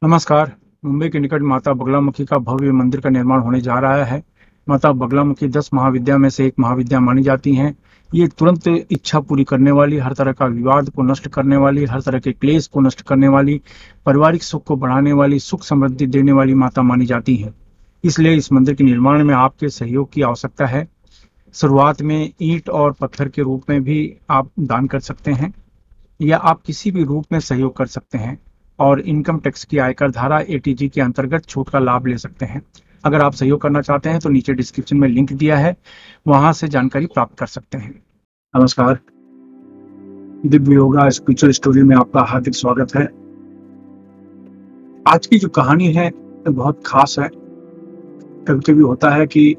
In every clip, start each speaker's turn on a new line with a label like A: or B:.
A: नमस्कार। मुंबई के निकट माता बगलामुखी का भव्य मंदिर का निर्माण होने जा रहा है। माता बगलामुखी 10 महाविद्या में से एक महाविद्या मानी जाती हैं। ये तुरंत इच्छा पूरी करने वाली, हर तरह का विवाद को नष्ट करने वाली, हर तरह के क्लेश को नष्ट करने वाली, पारिवारिक सुख को बढ़ाने वाली, सुख समृद्धि देने वाली माता मानी जाती हैं। इसलिए इस मंदिर के निर्माण में आपके सहयोग की आवश्यकता है। शुरुआत में ईंट और पत्थर के रूप में भी आप दान कर सकते हैं, या आप किसी भी रूप में सहयोग कर सकते हैं और इनकम टैक्स की आयकर धारा एटीजी के अंतर्गत छूट का लाभ ले सकते हैं। अगर आप सहयोग करना चाहते हैं तो नीचे डिस्क्रिप्शन में लिंक दिया है, वहां से जानकारी प्राप्त कर सकते हैं। नमस्कार। दिव्य योगा स्पिरिचुअल स्टोरी में आपका हार्दिक स्वागत है। आज की जो कहानी है वो बहुत खास है। कभी कभी होता है कि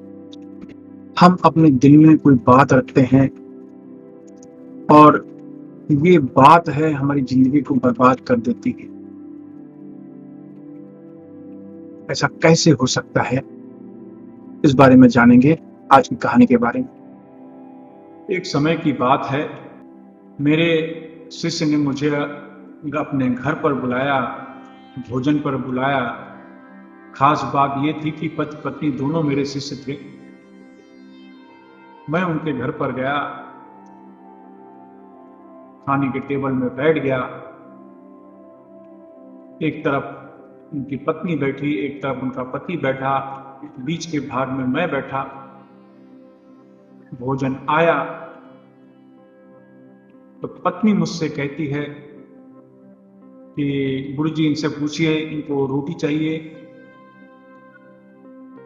A: हम अपने दिल में कोई बात रखते हैं और ये बात है हमारी जिंदगी को बर्बाद कर देती है। ऐसा कैसे हो सकता है, इस बारे में जानेंगे आज की कहानी के बारे में। एक समय की बात है, मेरे शिष्य ने मुझे अपने घर पर बुलाया, भोजन पर बुलाया। खास बात ये थी कि पति पत्नी दोनों मेरे शिष्य थे। मैं उनके घर पर गया, खाने के टेबल में बैठ गया। एक तरफ उनकी पत्नी बैठी, एक तरफ उनका पति बैठा, बीच के भाग में मैं बैठा। भोजन आया तो पत्नी मुझसे कहती है कि गुरुजी इनसे पूछिए, इनको रोटी चाहिए।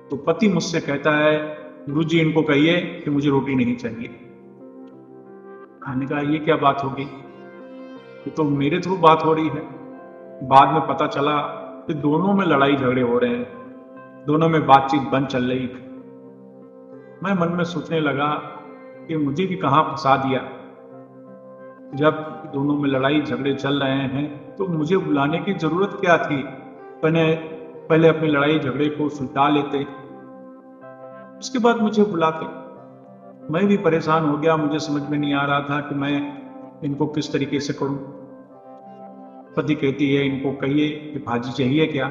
A: तो पति मुझसे कहता है, गुरुजी इनको कहिए कि मुझे रोटी नहीं चाहिए। मैंने कहा ये क्या बात होगी, ये तो मेरे थ्रू बात हो रही है। बाद में पता चला कि दोनों में लड़ाई झगड़े हो रहे हैं, दोनों में बातचीत बंद चल रही है। मैं मन में सोचने लगा कि मुझे भी कहाँ फंसा दिया। जब दोनों में लड़ाई झगड़े चल रहे हैं तो मुझे बुलाने की जरूरत क्या थी। पहले अपनी लड़ाई झगड़े को सुलझा लेते, उसके बाद मुझे बुलाते। मैं भी परेशान हो गया, मुझे समझ में नहीं आ रहा था कि मैं इनको किस तरीके से करूं। पति कहती है इनको कहिए कि भाजी चाहिए क्या।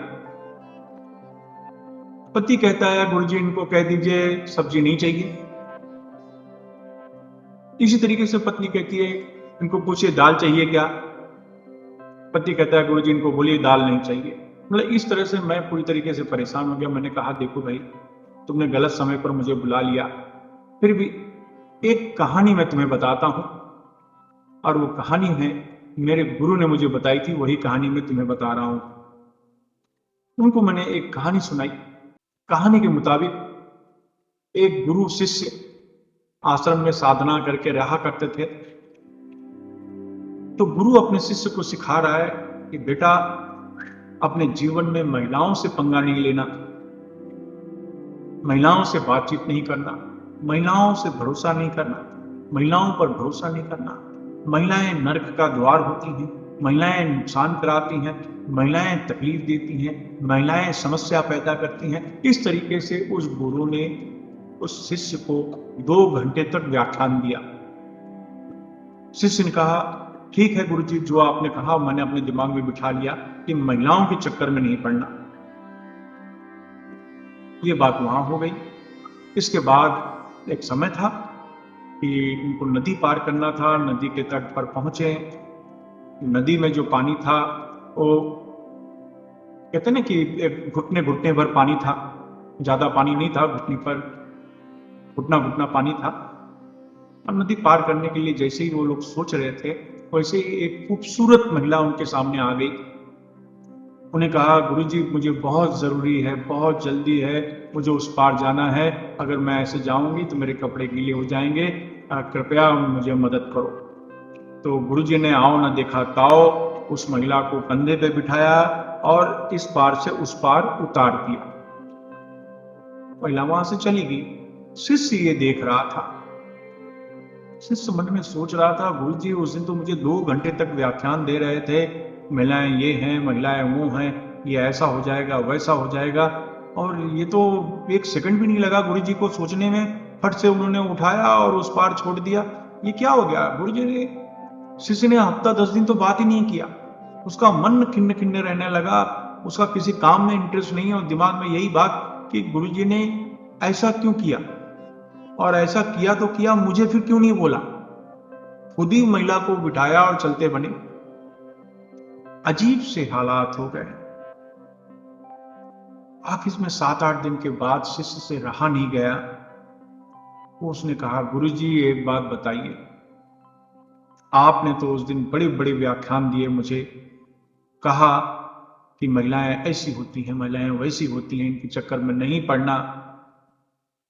A: पति कहता है गुरुजी इनको कह दीजिए सब्जी नहीं चाहिए। इसी तरीके से पत्नी कहती है इनको पूछिए दाल चाहिए क्या। पति कहता है गुरुजी इनको बोलिए दाल नहीं चाहिए। मतलब इस तरह से मैं पूरी तरीके से परेशान हो गया। मैंने कहा देखो भाई, तुमने गलत समय पर मुझे बुला लिया, फिर भी एक कहानी मैं तुम्हें बताता हूं, और वो कहानी है मेरे गुरु ने मुझे बताई थी, वही कहानी मैं तुम्हें बता रहा हूं। उनको मैंने एक कहानी सुनाई। कहानी के मुताबिक एक गुरु शिष्य आश्रम में साधना करके रहा करते थे। तो गुरु अपने शिष्य को सिखा रहा है कि बेटा, अपने जीवन में महिलाओं से पंगा नहीं लेना, महिलाओं से बातचीत नहीं करना, महिलाओं से भरोसा नहीं करना, महिलाओं पर भरोसा नहीं करना। महिलाएं नर्क का द्वार होती हैं, महिलाएं नुकसान कराती हैं, महिलाएं तकलीफ देती हैं, महिलाएं समस्या पैदा करती हैं। इस तरीके से उस गुरु ने उस शिष्य को 2 घंटे तक व्याख्यान दिया। शिष्य ने कहा ठीक है गुरुजी, जो आपने कहा मैंने अपने दिमाग में बिठा लिया कि महिलाओं के चक्कर में नहीं पड़ना। ये बात वहां हो गई। इसके बाद एक समय था कि उनको नदी पार करना था। नदी के तट पर पहुंचे। नदी में जो पानी था वो कहते ना कि घुटने घुटने भर पानी था, ज्यादा पानी नहीं था, घुटने पर घुटना घुटना पानी था। और नदी पार करने के लिए जैसे ही वो लोग सोच रहे थे, वैसे ही एक खूबसूरत महिला उनके सामने आ गई। उन्हें कहा गुरुजी मुझे बहुत जरूरी है, बहुत जल्दी है, मुझे उस पार जाना है। अगर मैं ऐसे जाऊंगी तो मेरे कपड़े गीले हो जाएंगे, कृपया मुझे मदद करो। तो गुरुजी ने आओ ना देखा ताओ, उस महिला को कंधे पे बिठाया और इस पार से उस पार उतार दिया। महिला वहां से चली गई। शिष्य ये देख रहा था। शिष्य मन में सोच रहा था गुरुजी उस दिन तो मुझे 2 घंटे तक व्याख्यान दे रहे थे, महिलाएं ये हैं, महिलाएं वो हैं, ये ऐसा हो जाएगा वैसा हो जाएगा, और ये तो 1 सेकंड भी नहीं लगा गुरुजी को सोचने में, फट से उन्होंने उठाया और उस पार छोड़ दिया। ये क्या हो गया। गुरुजी ने, शिष्य ने हफ्ता 10 दिन तो बात ही नहीं किया। उसका मन खिन्न खिन्न रहने लगा। उसका किसी काम में इंटरेस्ट नहीं है और दिमाग में यही बात कि गुरुजी ने ऐसा क्यों किया, और ऐसा किया तो किया, मुझे फिर क्यों नहीं बोला। खुद ही महिला को बिठाया और चलते बने। अजीब से हालात हो गए। आखिर में 7-8 दिन के बाद शिष्य से रहा नहीं गया। वो उसने कहा, गुरुजी एक बात बताइए, आपने तो उस दिन बड़े बड़े व्याख्यान दिए, मुझे कहा कि महिलाएं ऐसी होती हैं, महिलाएं वैसी होती हैं, इनके चक्कर में नहीं पड़ना।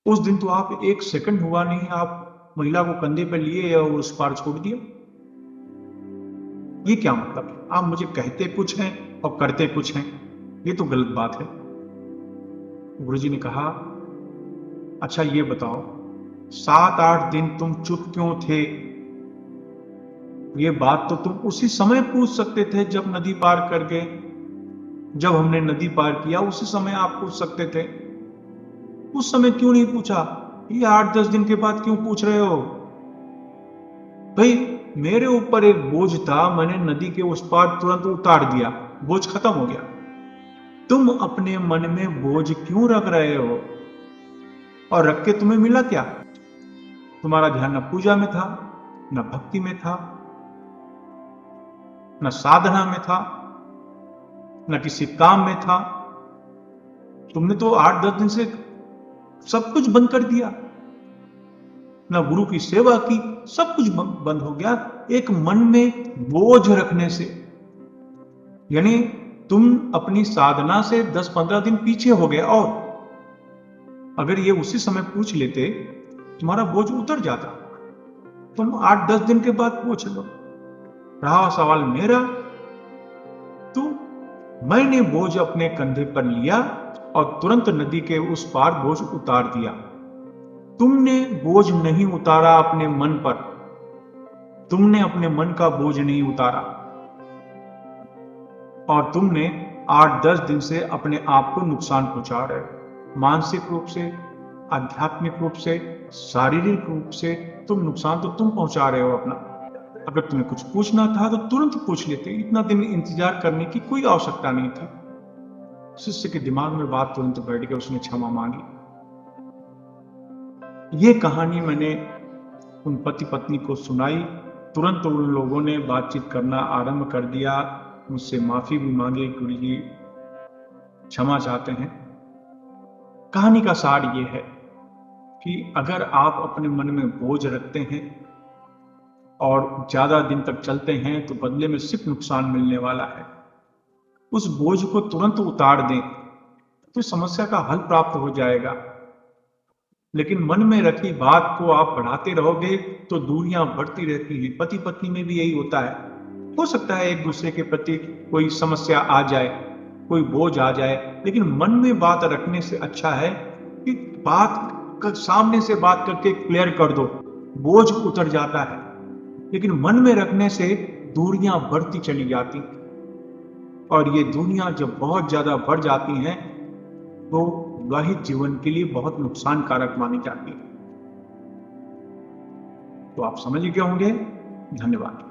A: उस दिन तो आप एक सेकंड हुआ नहीं, आप महिला को कंधे पर लिए और उस पार छोड़ दिया। ये क्या मतलब है? आप मुझे कहते कुछ हैं और करते कुछ हैं, ये तो गलत बात है। गुरुजी ने कहा, अच्छा ये बताओ, 7-8 दिन तुम चुप क्यों थे? ये बात तो तुम उसी समय पूछ सकते थे जब नदी पार कर गए। जब हमने नदी पार किया उसी समय आप पूछ सकते थे। उस समय क्यों नहीं पूछा? ये 8-10 दिन के बाद क्यों पूछ रहे हो? भाई, मेरे ऊपर एक बोझ था, मैंने नदी के उस पार तुरंत उतार दिया, बोझ खत्म हो गया। तुम अपने मन में बोझ क्यों रख रहे हो? और रख के तुम्हें मिला क्या? तुम्हारा ध्यान न पूजा में था, न भक्ति में था, न साधना में था, न किसी काम में था। तुमने तो 8-10 दिन से सब कुछ बंद कर दिया, न गुरु की सेवा की, सब कुछ बंद हो गया एक मन में बोझ रखने से। यानी तुम अपनी साधना से 10-15 दिन पीछे हो गए, और अगर ये उसी समय पूछ लेते तुम्हारा बोझ उतर जाता। तुम 8-10 दिन के बाद पूछ लो। रहा सवाल मेरा, तो मैंने बोझ अपने कंधे पर लिया और तुरंत नदी के उस पार बोझ उतार दिया। तुमने बोझ नहीं उतारा अपने मन पर, तुमने अपने मन का बोझ नहीं उतारा, और तुमने 8-10 दिन से अपने आप को नुकसान पहुंचा रहे हो। मानसिक रूप से, आध्यात्मिक रूप से, शारीरिक रूप से तुम नुकसान तो तुम पहुंचा रहे हो अपना। अगर तुम्हें कुछ पूछना था तो तुरंत पूछ लेते, इतना दिन इंतजार करने की कोई आवश्यकता नहीं थी। शिष्य के दिमाग में बात तुरंत बैठ गई, उसने क्षमा मांगी। ये कहानी मैंने उन पति पत्नी को सुनाई। तुरंत उन लोगों ने बातचीत करना आरंभ कर दिया, मुझसे माफी भी मांगी, गुरुजी क्षमा चाहते हैं। कहानी का सार ये है कि अगर आप अपने मन में बोझ रखते हैं और ज्यादा दिन तक चलते हैं तो बदले में सिर्फ नुकसान मिलने वाला है। उस बोझ को तुरंत उतार दें तो समस्या का हल प्राप्त हो जाएगा। लेकिन मन में रखी बात को आप बढ़ाते रहोगे तो दूरियां बढ़ती रहती हैं। पति पत्नी में भी यही होता है। हो सकता है एक दूसरे के प्रति कोई समस्या आ जाए, कोई बोझ आ जाए, लेकिन मन में बात रखने से अच्छा है कि सामने से बात करके क्लियर कर दो, बोझ उतर जाता है। लेकिन मन में रखने से दूरियां बढ़ती चली जाती, और ये दूरियां जब बहुत ज्यादा बढ़ जाती हैं तो वैवाहिक जीवन के लिए बहुत नुकसानकारक मानी जाती है। तो आप समझ गए होंगे। धन्यवाद।